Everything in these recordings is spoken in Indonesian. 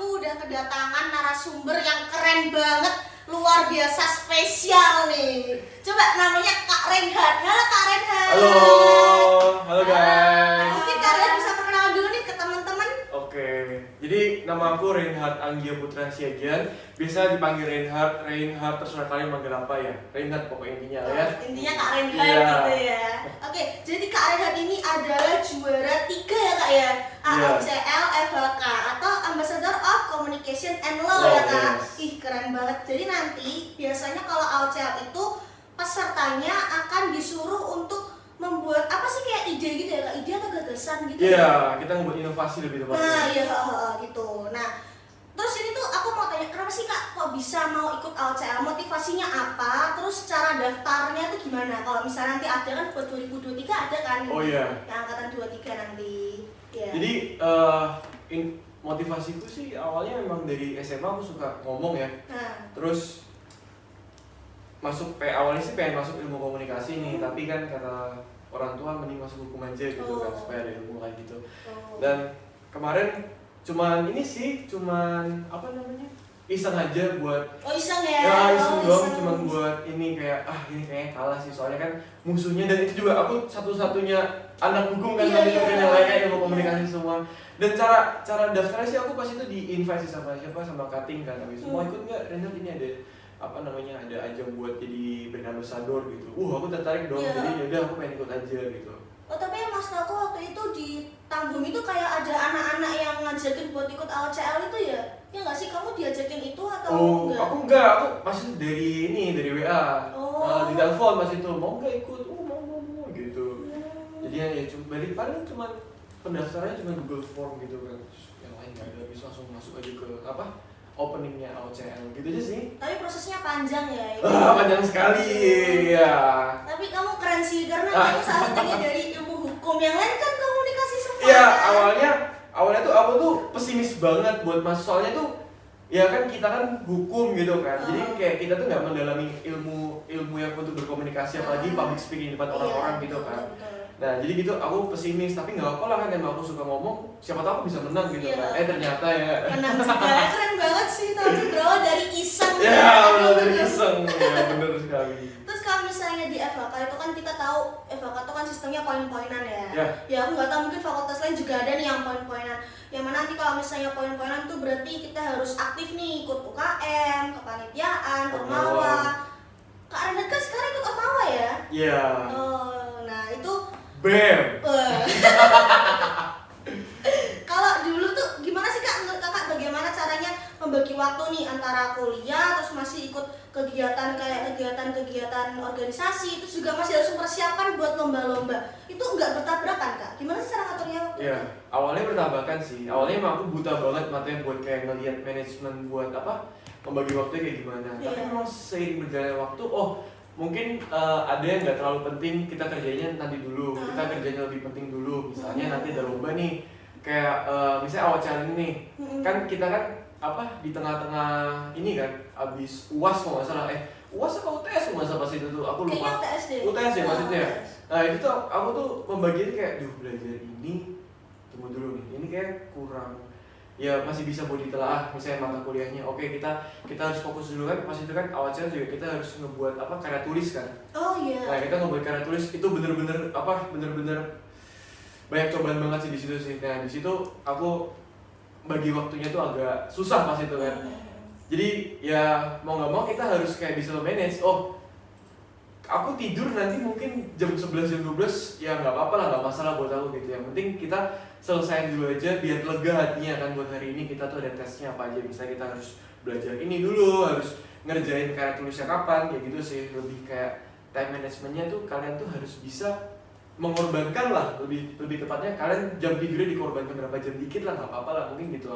aku udah kedatangan narasumber yang keren banget, luar biasa spesial nih. Coba namanya Kak Reinhard. Halo Kak Reinhard. Halo guys. Mungkin kalian bisa perkenalan dulu nih ke teman-teman. Oke, jadi nama aku Reinhard Anggia Putra Siagian. Biasa dipanggil Reinhard terserah kalian manggil apa ya. Reinhard pokoknya intinya ya. Intinya Kak Reinhard Iya. gitu ya. Oke, jadi Kak Reinhard ini adalah juara 3 ya Kak ya, AOCL FHK atau Ambassador of Communication and Law ya Kak. Yes. Ih keren banget. Jadi nanti biasanya kalau AOCL itu pesertanya akan disuruh untuk membuat apa sih kayak ide gitu ya Kak, ide atau gagasan gitu. Iya, kita membuat inovasi lebih tepatnya. Nah iya gitu. Nah terus ini tuh aku mau tanya, kenapa sih Kak kok bisa mau ikut AOCL? Motivasinya apa? Terus cara daftarnya tuh gimana? Kalau misalnya nanti ada kan buat 2023 ada kan? Oh iya. Yang angkatan 23 nanti. Ya. Jadi motivasiku sih awalnya memang dari SMA aku suka ngomong ya. Nah, Terus awalnya sih pengen masuk ilmu komunikasi nih, tapi kan kata orang tua mending masuk hukum aja gitu kan, Oh. supaya ada ilmu kayak gitu. oh. Dan kemarin cuman apa namanya, iseng aja buat Oh iseng ya? iseng Oh, doang, iseng. cuman buat ini kayak ini kayaknya kalah sih, soalnya kan musuhnya, dan itu juga aku satu-satunya anak hukum kan, Iya, tadi iya, kan yang lainnya iya. ilmu komunikasi semua. Dan cara daftarnya sih aku pas itu di-invite sama sama Kating kan, habis mau ikut nggak Renat, ini ada ada ajang buat jadi brand ambassador gitu. Aku tertarik dong, Iya. jadi yaudah aku pengen ikut aja gitu. Oh tapi mas aku waktu itu di Tanggung itu kayak ada anak-anak yang ngajakin buat ikut AOCL itu ya? Ya nggak sih, kamu diajakin itu atau enggak? Aku enggak, aku masih dari WA. Oh. Di telepon pas itu, mau nggak ikut? Mau gitu. Jadi ya cuma paling cuma pendaftarannya cuma Google Form gitu kan. Yang lain nggak ada, bisa langsung masuk aja ke openingnya AOCL gitu aja sih. Tapi prosesnya panjang ya itu. Panjang sekali ya. Tapi kamu keren sih, karena kamu salah satunya dari ilmu hukum, yang lain kan komunikasi semua. Iya, kan? awalnya tuh aku tuh pesimis banget buat masuk, soalnya tuh ya kan kita kan hukum gitu kan. Jadi kayak kita tuh nggak mendalami ilmu yang untuk berkomunikasi, apalagi public speaking di depan orang-orang Iya, gitu kan. betul. Nah jadi gitu aku pesimis, tapi nggak apa-apa lah kan, emang aku suka ngomong, siapa tahu aku bisa menang gitu Iya. kan. Ternyata ya. Menang juga, keren banget sih, tapi berawal dari iseng. Ya benar dari Bener. iseng, ya benar sekali. Terus kalau misalnya di FHK itu kan kita tahu FHK itu kan sistemnya poin-poinan ya. Ya. Ya aku nggak tahu, mungkin fakultas lain juga ada nih yang poin-poinan. Yang mana nanti kalau misalnya poin-poinan tuh berarti kita harus aktif nih, ikut UKM, kepanitiaan, ormawa. Kak Renat kan sekarang ikut ormawa ya? Iya. Oh, nah itu Bam. kalau dulu tuh gimana sih Kak, menurut Kakak bagaimana caranya membagi waktu nih antara kuliah terus masih ikut kegiatan kayak kegiatan organisasi, terus juga masih harus mempersiapkan buat lomba-lomba. Itu nggak bertabrakan Kak? Gimana sih cara ngaturnya waktu Iya, itu? awalnya bertabrakan sih. Awalnya emang aku buta banget matanya buat kayak ngelihat manajemen buat membagi waktunya kayak gimana. Iya. Tapi memang seiring berjalannya waktu, mungkin ada yang nggak terlalu penting, kita kerjanya nanti dulu. Kita kerjanya lebih penting dulu. Misalnya nanti ada lomba nih, kayak misalnya AOCL ini nih, kan kita kan di tengah-tengah ini kan, abis UAS kalau nggak salah, UAS apa UTS nggak salah pas itu tuh, aku lupa. Kayaknya UTS deh. UTS ya maksudnya. UTS. Nah itu tuh aku tuh membaginya kayak, belajar ini, tunggu dulu nih, ini kayak kurang, ya masih bisa buat ditelaah, misalnya mata kuliahnya. Oke, kita harus fokus dulu kan, pas itu kan awalnya juga kita harus ngebuat karya tulis kan. Oh iya. Nah kita ngebuat karya tulis itu bener-bener banyak cobaan banget sih di situ sih. Nah di situ aku bagi waktunya tuh agak susah pas itu kan. Jadi ya mau nggak mau kita harus kayak bisa manage. Aku tidur nanti mungkin jam 11 jam 12 ya nggak apa-apa lah, nggak masalah buat aku gitu. Yang penting kita selesaiin dulu aja biar lega hatinya kan, buat hari ini kita tuh ada tesnya apa aja. Misalnya kita harus belajar ini dulu, harus ngerjain karya tulisnya kapan, ya gitu sih. Lebih kayak time managementnya tuh kalian tuh harus bisa mengorbankan lah, lebih tepatnya kalian jam tidurnya dikorbankan berapa jam, dikit lah nggak apa-apa lah, mungkin gitu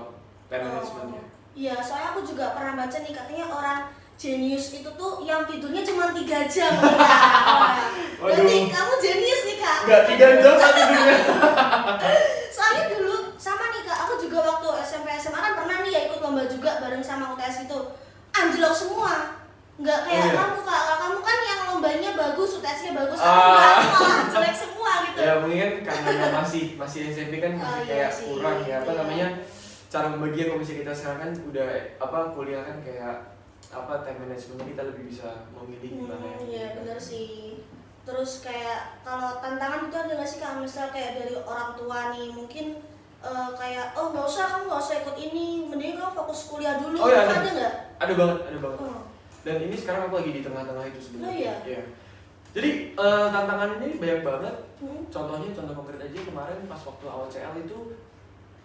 time managementnya. Iya, soalnya aku juga pernah baca nih, katanya orang jenius itu tuh yang tidurnya cuma 3 jam. Berarti kamu jenius nih Kak. Nggak 3 jam lah tidurnya. Soalnya dulu sama nih Kak, aku juga waktu SMP SMA kan pernah nih ya ikut lomba juga bareng sama UTS itu. Anjlok semua. Nggak kayak kamu Kak, kalau kamu kan yang lombanya bagus, UTS-nya bagus, aku nggak, malah jelek semua gitu. Ya mungkin kan karena masih SMP kan masih kayak sih. kurang ya, cara membagi kalau misalnya kita sekarang kan udah kuliah kan kayak time managementnya kita lebih bisa memilih gimana ya. Iya benar sih. Terus kayak kalau tantangan itu ada nggak sih Kak, misal kayak dari orang tua nih mungkin kayak kamu nggak usah ikut ini, mending kamu fokus kuliah dulu. Oh iya, ada nggak? Ada banget. Oh. Dan ini sekarang aku lagi di tengah-tengah itu sebenarnya. Oh iya. Iya. Jadi tantangan ini banyak banget. Contoh konkret aja kemarin pas waktu awal CL itu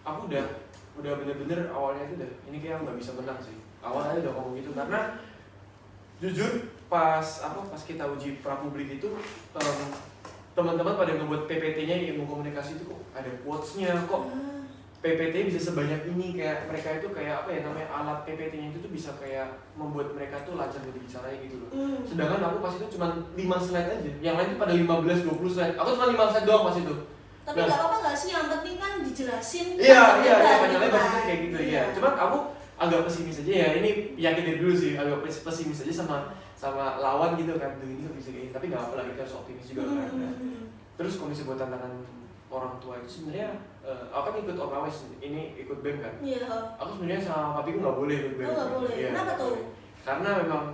aku udah bener-bener awalnya itu ini kayak nggak bisa menang sih. Awalnya udah ngomong gitu karena jujur pas kita uji prapublik itu teman-teman pada ngebuat PPT-nya ilmu komunikasi itu kok ada quotes-nya kok. PPT bisa sebanyak ini, kayak mereka itu kayak namanya alat PPT-nya itu tuh bisa kayak membuat mereka tuh lancar berbicara gitu loh. Sedangkan aku pas itu cuma 5 slide aja, yang lain tuh pada 15-20 slide. Aku cuma 5 slide doang pas itu. Tapi nggak apa-apa nggak sih, yang penting kan dijelasin. Iya, panjang lebar kan. sih kayak gitu ya. Cuma aku agak pesimis aja ya, ini yakin dulu sih, agak pesimis aja sama lawan gitu kan. Tuh ini bisa kayak gini, tapi nggak apa lah, kita harus optimis juga kan. Terus komisi buat tantangan orang tua itu sebenarnya aku kan ikut Ormawes, ini ikut BEM kan. Iya. Aku sebenarnya sama papiku nggak boleh ikut BEM. Oh nggak boleh. Ya, Kenapa tuh? karena memang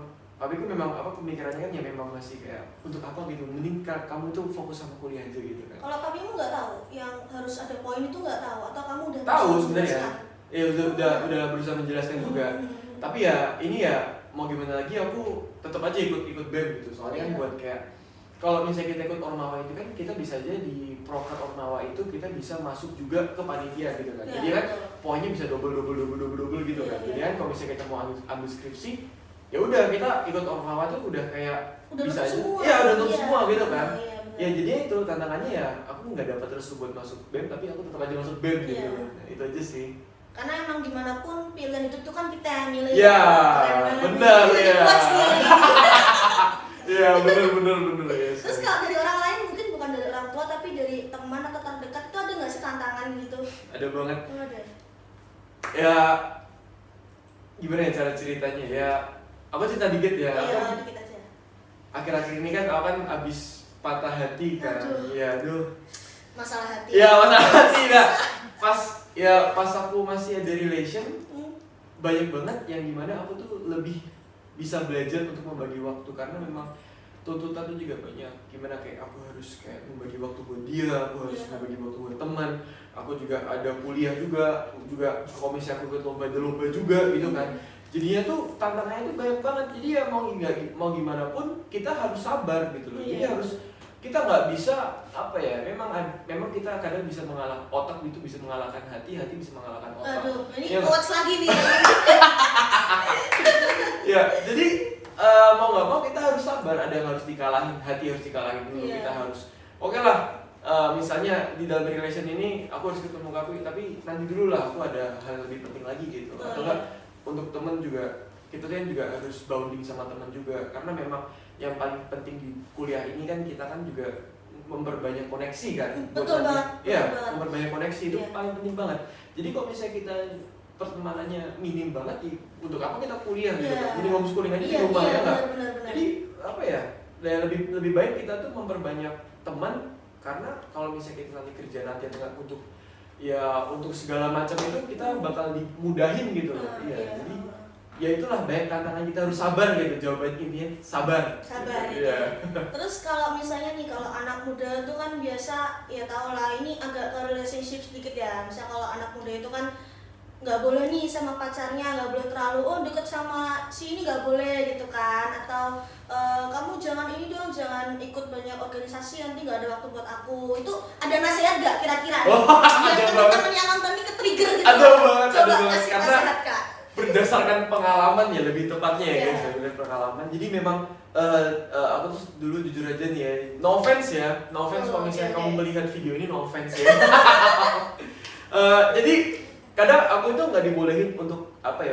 papiku memang pemikirannya kan ya memang masih kayak untuk apa gitu, mending kamu tuh fokus sama kuliah aja gitu kan. Kalau papimu nggak tahu yang harus ada poin itu nggak tahu, atau kamu udah Tahu bisa sebenarnya. menjelaskan? Ya udah berusaha menjelaskan juga. Tapi ya ini ya mau gimana lagi, aku tetap aja ikut BEM gitu. Soalnya kan buat kayak kalau misalnya kita ikut Ormawa itu kan kita bisa aja di proker Ormawa itu kita bisa masuk juga ke panitia gitu kan. Ya, jadi kan betul. poinnya bisa double gitu Ya, kan. ya. Jadi kan kalau misalnya kita mau ambil skripsi, ya udah kita ikut Ormawa tuh udah kayak Udah bisa aja. semua. Iya, udah nutup semua gitu kan. Iya, benar. Ya jadi itu tantangannya ya, aku nggak dapat restu buat masuk BEM tapi aku tetap aja masuk BEM gitu. Iya. Nah, itu aja sih. Karena emang gimana pun pilihan itu tuh kan kita yang milih. Iya, Keren banget. benar, Itu iya. kuat sih. Iya, bener ya. Terus kalau dari orang lain, mungkin bukan dari orang tua tapi dari teman atau terdekat, itu ada nggak sih tantangan gitu? Ada banget. Oh, ada. Ya gimana ya cara ceritanya ya, aku cerita dikit ya. Iya, dikit aja. Akhir-akhir ini kan aku kan abis patah hati kan. Aduh. Ya aduh. Masalah hati. Ya masalah hati dah. Pas aku masih ada relation, banyak banget yang dimana aku tuh lebih bisa belajar untuk membagi waktu, karena memang tuntutan tuh juga banyak. Gimana kayak aku harus kayak membagi waktu buat dia, aku harus membagi waktu buat teman. Aku juga ada kuliah juga komisi aku ikut lomba juga gitu kan. Jadinya tuh tantangannya tuh banyak banget. Jadi ya mau gimana pun kita harus sabar gitu loh. Jadi kita nggak bisa memang kita kadang bisa mengalah otak gitu, bisa mengalahkan hati bisa mengalahkan otak. Aduh, ini Ya, quotes lagi nih. ya jadi mau nggak mau kita harus sabar, ada yang harus dikalahin, hati harus dikalahin dulu. Kita harus oke lah, misalnya di dalam relation ini aku harus ketemu kamu, tapi nanti dulu lah, aku ada hal lebih penting lagi gitu. Atau enggak, untuk teman juga kita kan juga harus bonding sama teman juga, karena memang yang paling penting di kuliah ini kan kita kan juga memperbanyak koneksi kan. Betul banget. Iya, memperbanyak koneksi itu Iya. paling penting banget. Jadi kalau misalnya kita pertemanannya minim banget, untuk apa kita kuliah gitu kan? Jadi homeschooling aja di rumah ya nggak? Benar. Jadi apa ya? Lebih baik kita tuh memperbanyak teman, karena kalau misalnya kita nanti kerja nanti untuk segala macam itu kita bakal dimudahin gitu loh. Iya. Jadi ya itulah banyak tantangan, kita harus sabar gitu. Jawaban intinya sabar. Sabar. Iya. Terus kalau misalnya nih, kalau anak muda itu kan biasa, ya tau lah, ini agak ke relationship sedikit ya. Misal kalau anak muda itu kan nggak boleh nih sama pacarnya, nggak boleh terlalu deket sama si ini, nggak boleh gitu kan. Atau kamu jangan ini dong, jangan ikut banyak organisasi, nanti nggak ada waktu buat aku. Itu ada nasihat nggak kira-kira? Biar teman-teman yang nonton ini ke-trigger gitu. Ada banget. Coba Karena kasih nasihat Kak. berdasarkan pengalaman ya, lebih tepatnya ya guys, Iya. berdasarkan pengalaman. Jadi memang aku tuh dulu jujur aja nih ya, no offense kalau misalnya kamu melihat video ini, no offense ya. Jadi kadang aku itu nggak dibolehin untuk apa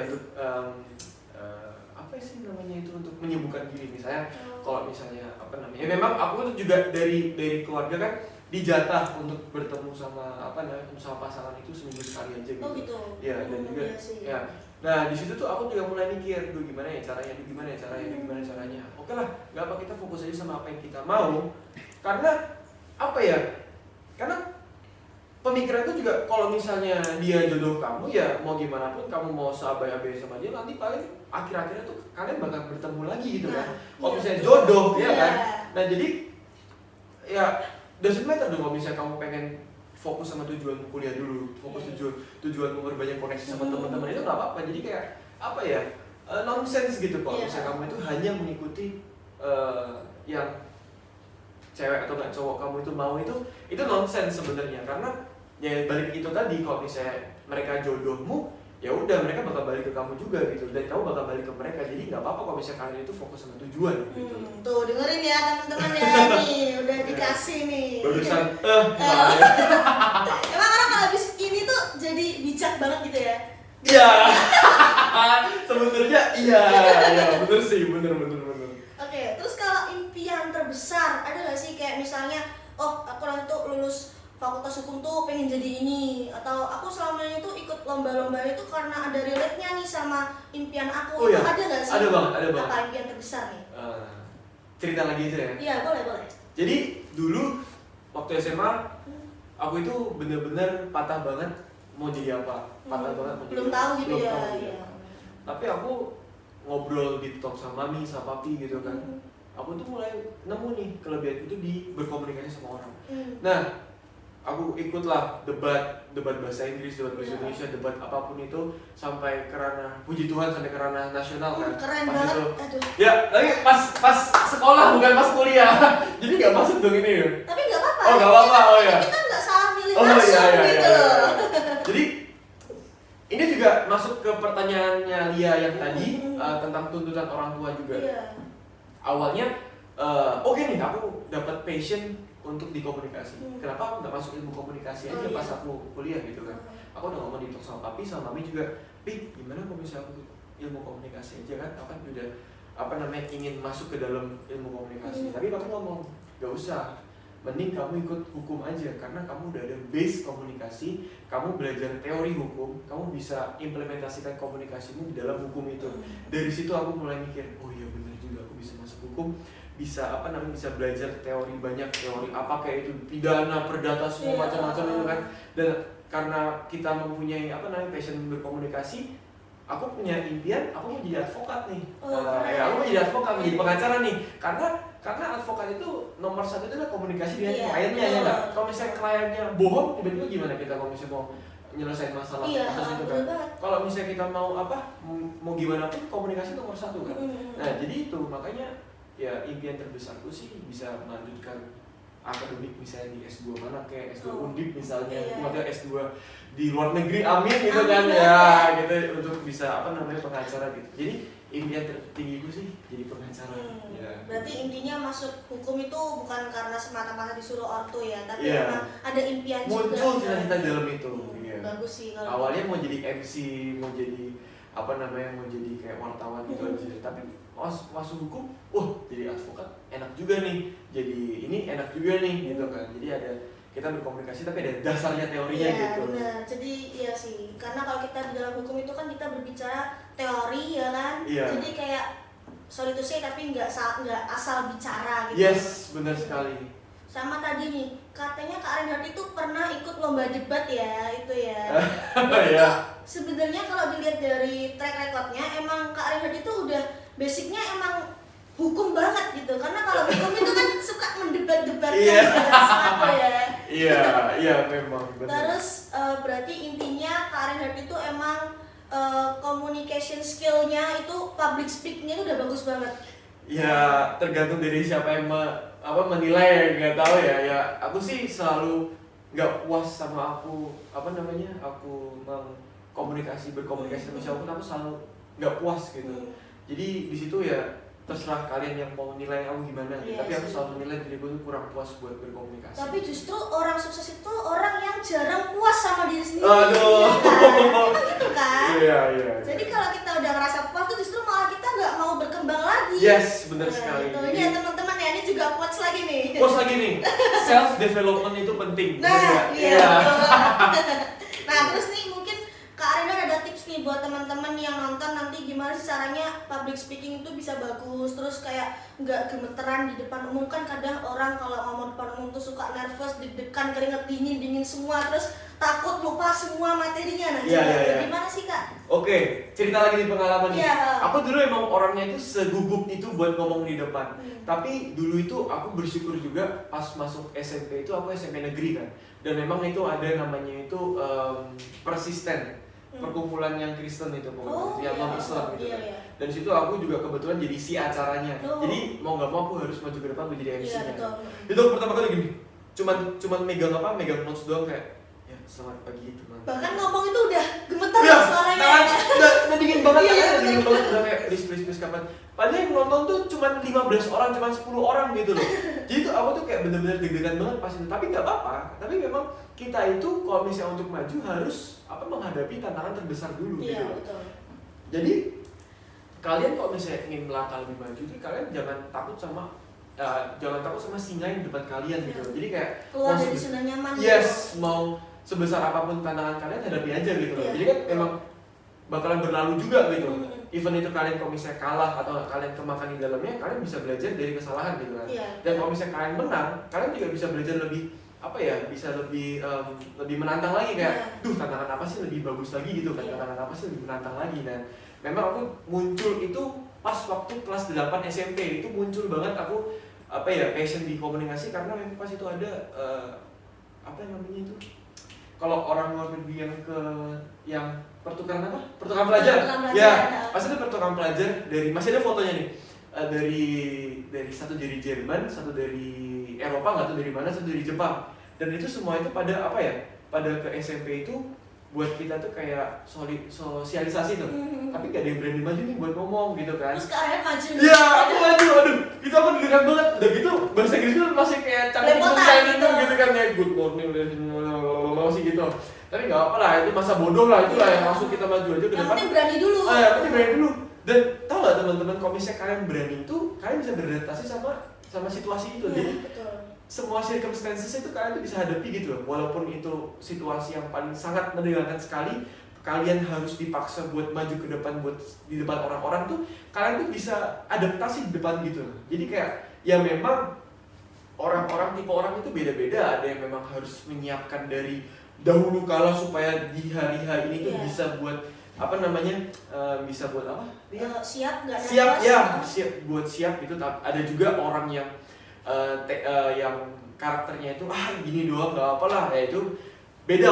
sih namanya itu, untuk menyibukkan diri. Misalnya kalau misalnya ya memang aku tuh juga dari keluarga kan dijatah untuk bertemu sama sama pasangan itu seminggu sekali aja gitu. Oh gitu. Ya, dan juga ya. Nah, di situ tuh aku juga mulai mikir, gimana ya caranya. Oke lah, nggak apa, kita fokus aja sama apa yang kita mau. Karena apa ya? Karena pemikiranku juga kalau misalnya dia jodoh kamu ya mau gimana pun kamu mau seabai-abai sama dia nanti paling akhir-akhirnya tuh kalian bakal bertemu lagi gitu kan. Kalau iya, misalnya betul. jodoh ya Iya. kan. Nah jadi ya doesn't matter dong kalau misalnya kamu pengen fokus sama tujuanmu kuliah dulu, fokus tujuanmu berbanyak koneksi sama teman-teman itu nggak apa-apa. Jadi kayak apa ya nonsense gitu kalau Iya. misalnya kamu itu hanya mengikuti yang cewek atau nggak cowok kamu itu mau itu nonsense sebenarnya karena ya balik itu tadi kalau misalnya mereka jodohmu ya udah mereka bakal balik ke kamu juga gitu dan kamu bakal balik ke mereka jadi nggak apa-apa kalau misalnya kalian itu fokus sama tujuan gitu. Tuh dengerin ya teman-teman ya nih udah dikasih nih. Barusan Emang orang kalau habis ini tuh jadi bijak banget gitu ya. iya sebenarnya iya bener sih bener. Oke, terus kalau impian terbesar ada nggak sih kayak misalnya, oh aku nanti tuh lulus fakultas hukum tuh pengen jadi ini, atau aku selama ini tuh ikut lomba-lomba itu karena ada relate-nya nih sama impian aku. Oh, Itu iya. ada nggak sih? Ada banget. Apa impian terbesar nih? Cerita lagi itu ya. Iya boleh. Jadi dulu waktu SMA aku itu bener-bener patah banget mau jadi apa, patah banget mau jadi Belum apa. tahu gitu Belum ya. tahu mau jadi Iya. apa. Tapi aku ngobrol di talk sama mami sama papi gitu kan. Aku tuh mulai nemu nih kelebihan itu di berkomunikasi sama orang. Nah, aku ikutlah debat bahasa Inggris, debat bahasa Indonesia, debat apapun itu sampai ke ranah puji Tuhan sampai ke ranah nasional kan. Keren Pas banget. itu, Aduh. ya, tapi pas sekolah bukan pas kuliah. Jadi nggak masuk dong ini ya. Tapi nggak apa-apa. Oh, nggak apa-apa. Oh ya. Kita nggak salah milih Oh langsung iya. gitu. Jadi ini juga masuk ke pertanyaannya Lia yang tadi tentang tuntutan orang tua juga. Iya. Awalnya oke nih aku dapat passion untuk di komunikasi. Kenapa aku nggak masuk ilmu komunikasi aja pas aku kuliah gitu kan? Aku udah ngomong di talk sama papi sama mami juga, Pi gimana kalau misalnya aku ilmu komunikasi aja kan? Aku kan udah ingin masuk ke dalam ilmu komunikasi. Tapi papi ngomong gak usah. Mending kamu ikut hukum aja karena kamu udah ada base komunikasi, kamu belajar teori hukum, kamu bisa implementasikan komunikasimu di dalam hukum itu. Dari situ aku mulai mikir, oh iya benar juga aku bisa masuk hukum, bisa bisa belajar teori banyak teori apa kayak itu pidana, perdata semua macam-macam itu kan. Dan karena kita mempunyai passion berkomunikasi, aku punya impian, aku mau jadi advokat nih. Aku mau jadi advokat, menjadi pengacara nih. Karena advokat itu nomor satu itu adalah komunikasi dengan kliennya ya nggak? Kalau misalnya kliennya bohong, tiba-tiba gimana kita kalau misalnya mau nyelesain masalah kasus itu kan? Kalau misalnya kita mau gimana pun komunikasi nomor satu kan? Nah jadi itu makanya ya impian terbesarku sih bisa melanjutkan akademik misalnya di S2 mana kayak S2 Undip misalnya, kemudian S2 di luar negeri, amin gitu kan ya, gitu untuk bisa pengacara gitu. Jadi impian tertinggiku sih jadi pengacara. Ya. Berarti intinya masuk hukum itu bukan karena semata-mata disuruh ortu ya, tapi Iya. memang ada impian Muncul juga. cita-cita dalam itu. Iya. Bagus sih kalau Awalnya mau jadi MC, mau jadi mau jadi kayak wartawan gitu aja. Tapi masuk hukum, jadi advokat enak juga nih. Jadi ini enak juga nih gitu kan. Jadi ada kita berkomunikasi tapi ada dasarnya teorinya gitu. Iya benar. Jadi iya sih. Karena kalau kita di dalam hukum itu kan kita berbicara teori ya kan. Iya. Jadi kayak sorry to say tapi nggak asal bicara gitu. Yes, benar sekali. Sama tadi nih, katanya Kak Reinhardt itu pernah ikut lomba debat ya, itu ya. Iya. Sebenarnya kalau dilihat dari track recordnya, emang Kak Reinhardt itu udah basicnya emang hukum banget gitu. Karena kalau hukum itu kan suka mendebat-debatkan sesuatu ya. Iya memang benar. Terus berarti intinya Kak Reinhardt itu emang communication skill-nya itu public speaking-nya itu udah bagus banget. Ya tergantung dari siapa yang menilai ya nggak tahu ya. Ya aku sih selalu nggak puas sama aku berkomunikasi sama siapapun, aku selalu nggak puas gitu. Jadi di situ ya terserah kalian yang mau nilai aku gimana. Tapi aku selalu menilai diriku itu kurang puas buat berkomunikasi. Tapi justru orang sukses itu orang yang jarang puas sama diri sendiri. Aduh. Ya kan? Emang gitu kan? Iya. Jadi kalau kita udah merasa puas tuh justru malah kita nggak mau berkembang lagi. Yes, benar sekali. Gitu. Ini ya teman-teman ya, ini juga quotes lagi nih. Quotes lagi nih. Self development itu penting. Nah, iya. Nah, terus nih mungkin Kak Arina ada tips nih buat teman-teman yang nonton nanti gimana sih caranya public speaking itu bisa bagus, terus kayak nggak gemeteran di depan umum. Kan kadang orang kalau ngomong depan umum tuh suka nervous, deg-degan, keringet dingin semua, terus takut lupa semua materinya. Nah, gimana sih Kak? Oke, cerita lagi di pengalaman nih. Iya. Aku dulu emang orangnya itu segugup itu buat ngomong di depan. Tapi dulu itu aku bersyukur juga pas masuk SMP itu aku SMP negeri kan. Dan memang itu ada namanya itu persisten. Perkumpulan yang Kristen itu yang non Islam gitu kan. Dan situ aku juga kebetulan jadi si acaranya. Jadi mau nggak mau aku harus maju ke depan menjadi MC-nya. Itu pertama kali gini, cuman megang notes doang kayak ya selamat pagi teman. Bahkan ngomong itu udah gemetar ya, suaranya. Udah dingin banget, dingin banget udah kayak please kapan. Padahal yang nonton tuh cuma 15 orang, cuma 10 orang gitu loh. Jadi tuh aku tuh kayak bener-bener deg-degan banget pas itu. Tapi nggak apa-apa. Tapi memang kita itu kalau misalnya untuk maju harus menghadapi tantangan terbesar dulu gitu loh. Betul. Jadi kalian kalau misalnya ingin melangkah lebih maju, jadi kalian jangan takut sama singa yang di depan kalian gitu loh. Jadi kayak keluar dari zona nyaman. Yes, mau sebesar apapun tantangan kalian hadapi aja gitu loh. Jadi kan memang bakalan berlalu juga gitu. Even itu kalian kalau misalnya kalah atau kalian kemakan di dalamnya, kalian bisa belajar dari kesalahan gitu kan. Dan kalau misalnya kalian menang, kalian juga bisa belajar lebih lebih menantang lagi kayak, tantangan apa sih lebih bagus lagi gitu kan, tantangan apa sih lebih menantang lagi. Dan memang aku muncul itu pas waktu kelas 8 SMP itu muncul banget aku passion di komunikasi karena memang pas itu ada kalau orang luar negeri yang pertukaran pelajar. Pas itu pertukaran pelajar masih ada fotonya nih. Dari satu dari Jerman, satu dari Eropa, nggak tahu dari mana, satu dari Jepang. Dan itu semua itu pada ke SMP itu buat kita tuh kayak sosialisasi tuh. Tapi gak ada yang berani maju nih buat ngomong gitu kan. Terus kalian maju. Iya, aku maju. Aduh, itu aku deg-degan banget. Udah gitu bahasa Inggris tuh masih kayak cantik gitu kan ya. Good morning, masih gitu. Tapi nggak apa lah, itu masa bodoh lah, itulah yang langsung kita maju aja ke depan. Yang penting berani dulu. Yang penting berani dulu. Dan tau gak teman-teman, kalau misalnya kalian berani itu, kalian bisa beradaptasi sama situasi itu. Jadi semua circumstances itu kalian tuh bisa hadapi gitu loh. Walaupun itu situasi yang paling sangat menegangkan sekali, kalian harus dipaksa buat maju ke depan, buat di depan orang-orang tuh, kalian tuh bisa adaptasi di depan gitu loh. Jadi kayak ya memang tipe orang itu beda-beda. Ada yang memang harus menyiapkan dari dahulu kala supaya di hari-hari ini tuh bisa buat bisa buat apa? Siap siap gitu. Ada juga orang yang yang karakternya itu gini doang nggak apalah, ya itu beda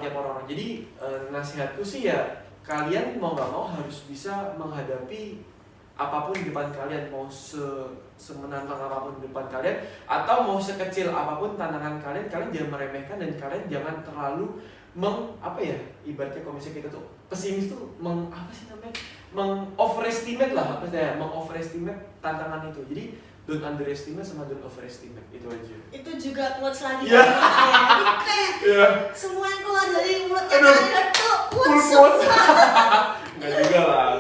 tiap orang. Jadi nasihatku sih ya kalian mau nggak mau harus bisa menghadapi apapun di depan kalian, mau semenantang apapun di depan kalian atau mau sekecil apapun tantangan kalian jangan meremehkan dan kalian jangan terlalu ibaratnya kalau misalnya kita tuh pesimis tuh overestimate tantangan itu. Jadi don't underestimate sama don't overestimate, itu aja. Itu juga quotes lagi. Jadi kayak semua yang keluar dari mulutnya kalian tuh quotes. Enggak juga lah.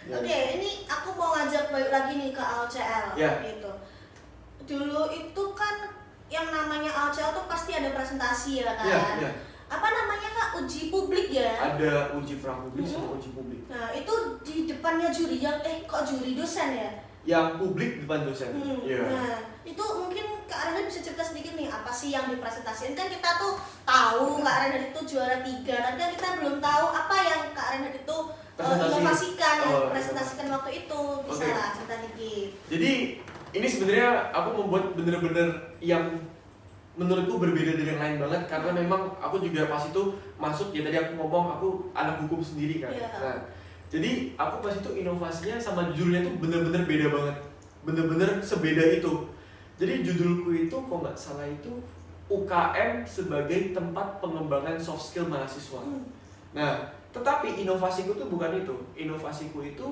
Oke, ini aku mau ngajak balik lagi nih ke AOCL gitu. Dulu itu kan yang namanya AOCL tuh pasti ada presentasi ya kan? Apa namanya Kak? Uji publik ya? Ada uji prapublik sama uji publik. Nah, itu di depannya juri juri dosen ya? Yang publik depan dosen. Nah, itu mungkin Kak Arenda bisa cerita sedikit nih apa sih yang dipresentasikan. Kan kita tuh tahu Kak Arenda itu juara 3, tapi kan kita belum tahu apa yang Kak Arenda itu inovasikan, presentasikan waktu itu. Bisa lah cerita dikit. Jadi ini sebenarnya aku membuat bener-bener yang menurutku berbeda dari yang lain banget, karena memang aku juga pas itu masuk, ya tadi aku ngomong aku anak hukum sendiri kan. Nah, jadi aku pas itu inovasinya sama judulnya tuh bener-bener beda banget, bener-bener sebeda itu. Jadi judulku itu kalau nggak salah itu UKM sebagai tempat pengembangan soft skill mahasiswa. Nah, tetapi inovasiku tuh bukan itu. Inovasiku itu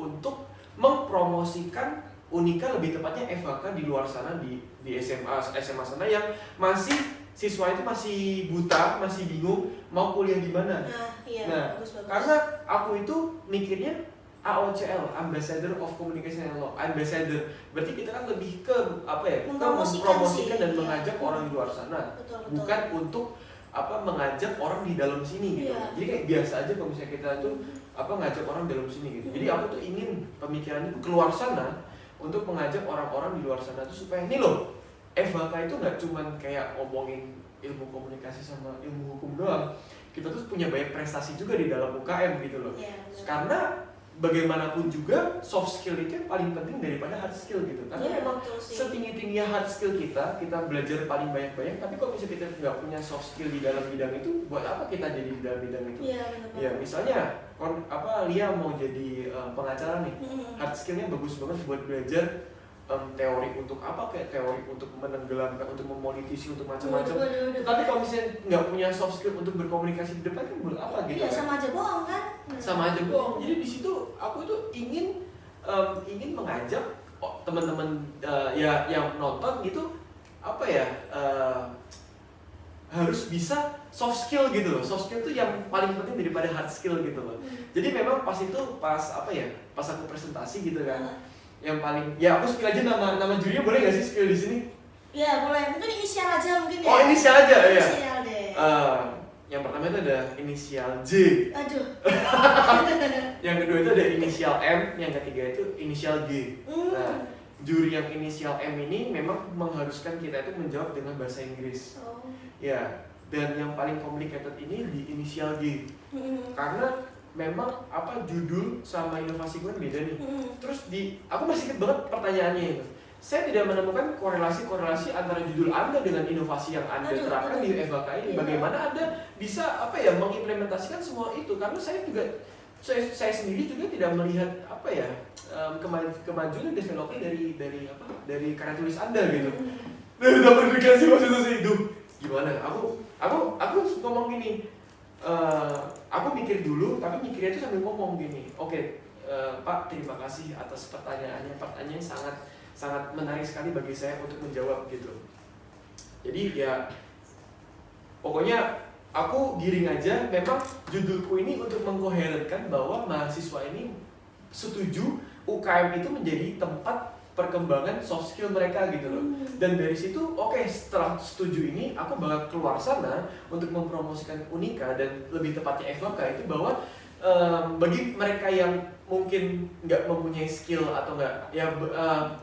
untuk mempromosikan Unika, lebih tepatnya FHK di luar sana, di SMA sana yang masih siswa itu masih buta, masih bingung mau kuliah di mana. Bagus. Karena aku itu mikirnya AOCL, Ambassador of Communication and Law, Ambassador. Berarti kita kan lebih ke mempromosikan dan mengajak orang di luar sana. Betul. Bukan untuk mengajak orang di dalam sini gitu. Iya. Jadi kayak biasa aja kalau misalnya kita tuh ngajak orang dalam sini gitu. Jadi aku tuh ingin pemikirannya keluar sana untuk mengajak orang-orang di luar sana tuh supaya ini loh, FHK itu nggak cuman kayak ngomongin ilmu komunikasi sama ilmu hukum doang. Kita tuh punya banyak prestasi juga di dalam UKM gitu loh. Iya, Karena bagaimanapun juga soft skill itu yang paling penting daripada hard skill gitu. Karena Iya, memang betul sih. setinggi-tingginya hard skill kita belajar paling banyak-banyak, tapi kalau misalnya kita nggak punya soft skill di dalam bidang itu, buat apa kita jadi di dalam bidang itu? Iya, benar. Ya misalnya Lia mau jadi pengacara nih, hard skillnya bagus banget buat belajar teori untuk apa, kayak teori untuk menenggelamkan, untuk memonetisi, untuk macam-macam. Tapi kalau misalnya nggak punya soft skill untuk berkomunikasi di depan kan buat apa gitu? Iya, kan? sama aja bohong kan? Sama aja bohong. Jadi di situ aku tuh ingin mengajak teman-teman yang nonton gitu, apa ya, harus bisa soft skill gitu loh. Soft skill tuh yang paling penting daripada hard skill gitu loh. Jadi memang pas aku presentasi gitu kan, yang paling, ya aku spill aja nama jurinya, boleh nggak sih spill di sini? Iya, boleh. Mungkin inisial aja mungkin ya. Oh, inisial aja ya. Inisial deh. Yang pertama itu ada inisial J. Aduh. Yang kedua itu ada inisial M, yang ketiga itu inisial G. Nah, juri yang inisial M ini memang mengharuskan kita itu menjawab dengan bahasa Inggris. Oh. Ya, dan yang paling complicated ini di inisial G. Karena memang judul sama inovasi gue beda nih. Terus aku masih ingat banget pertanyaannya itu. Saya tidak menemukan korelasi antara judul Anda dengan inovasi yang Anda terapkan di FHK ini. Bagaimana Anda bisa mengimplementasikan semua itu? Karena saya saya sendiri juga tidak melihat kemajuan development dari karya tulis Anda gitu. Udah berpikir sih maksudnya sih, gimana? Aku ngomong gini. Aku mikir dulu, tapi mikirnya itu sambil ngomong gini. Oke, Pak, terima kasih atas pertanyaannya. Pertanyaannya sangat menarik sekali bagi saya untuk menjawab gitu. Jadi ya, pokoknya aku giring aja. Memang judulku ini untuk mengkoherenkan bahwa mahasiswa ini setuju UKM itu menjadi tempat perkembangan soft skill mereka gitu loh. Dan dari situ setelah setuju ini aku bakal keluar sana untuk mempromosikan Unika, dan lebih tepatnya FHK itu bahwa bagi mereka yang mungkin nggak mempunyai skill atau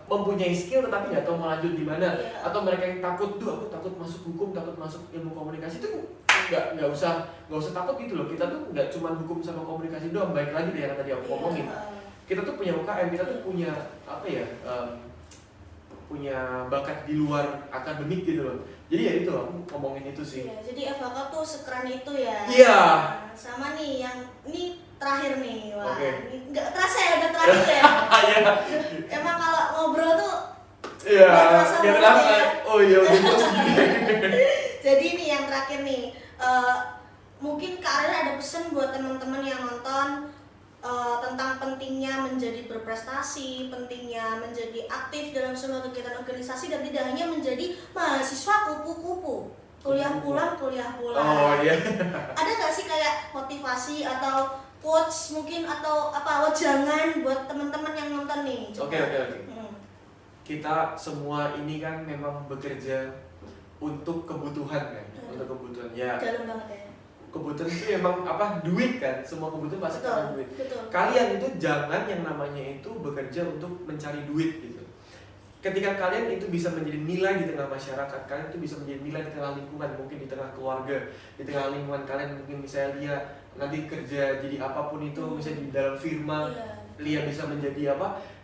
mempunyai skill tetapi nggak tahu mau lanjut di mana, atau mereka yang takut, aku takut masuk hukum, takut masuk ilmu komunikasi, itu nggak usah takut gitu loh. Kita tuh nggak cuma hukum sama komunikasi doang. Baik lagi deh yang tadi aku ngomongin, kita tuh punya UKM, kita tuh punya punya bakat di luar akademik gitu loh. Jadi ya itu, aku ngomongin itu sih. Iya, jadi FHK tuh sekeren itu ya. Iya. Nah, sama nih yang ini terakhir nih, wah. Oke. Ini nggak terasa ya udah terakhir ya. Iya. Emang kalau ngobrol tuh Iya. nggak terasa. ya. Oh iya, udah segini. Jadi nih yang terakhir nih, mungkin Kak Arya ada pesan buat teman-teman yang nonton tentang pentingnya menjadi berprestasi, pentingnya menjadi aktif dalam semua kegiatan organisasi, dan tidak hanya menjadi mahasiswa kupu-kupu, kuliah pulang. Oh iya. Ada nggak sih kayak motivasi atau quotes mungkin, atau wejangan buat teman-teman yang nonton nih? Oke. Kita semua ini kan memang bekerja untuk kebutuhan kan, untuk kebutuhan ya. Dalam banget ya. Kebutuhan itu emang duit kan, semua kebutuhan pasti karena duit. Betul. Kalian itu jangan yang namanya itu bekerja untuk mencari duit gitu. Ketika kalian itu bisa menjadi nilai di tengah masyarakat, kalian itu bisa menjadi nilai di tengah lingkungan, mungkin di tengah keluarga, di tengah lingkungan kalian, mungkin misalnya Lia nanti kerja jadi apapun itu, misalnya di dalam firma, Lia bisa menjadi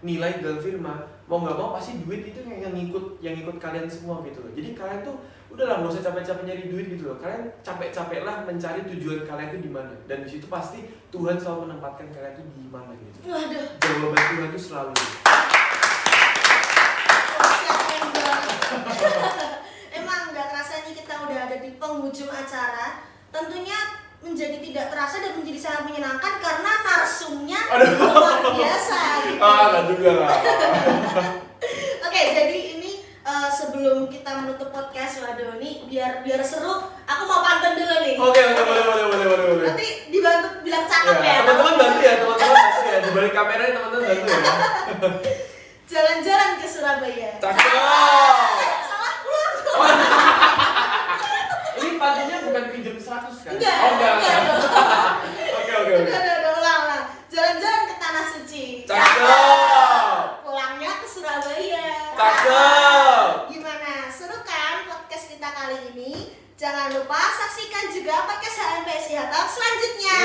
nilai dalam firma, mau nggak mau pasti duit itu yang ikut kalian semua gitu loh. Jadi kalian tuh udahlah, nggak usah capek-capek nyari duit gitu loh. Kalian capek-capeklah mencari tujuan kalian itu di mana, dan di situ pasti Tuhan selalu menempatkan kalian itu di mana gitu. Waduh. Jawaban Tuhan itu selalu. Emang nggak terasa nih kita udah ada di penghujung acara. Tentunya menjadi tidak terasa dan menjadi sangat menyenangkan karena narsumnya luar biasa. Gitu. Nggak juga lah. Oke, jadi ini sebelum kita menutup podcast, waduh nih biar seru, aku mau pantun dulu nih. Oke, boleh. Nanti dibantu bilang cakep ya. Teman-teman bantu ya, di balik kamera teman-teman bantu ya. Jalan-jalan ke Surabaya. Cakep. Salah. Ini pantunnya bukan ya tahap selanjutnya.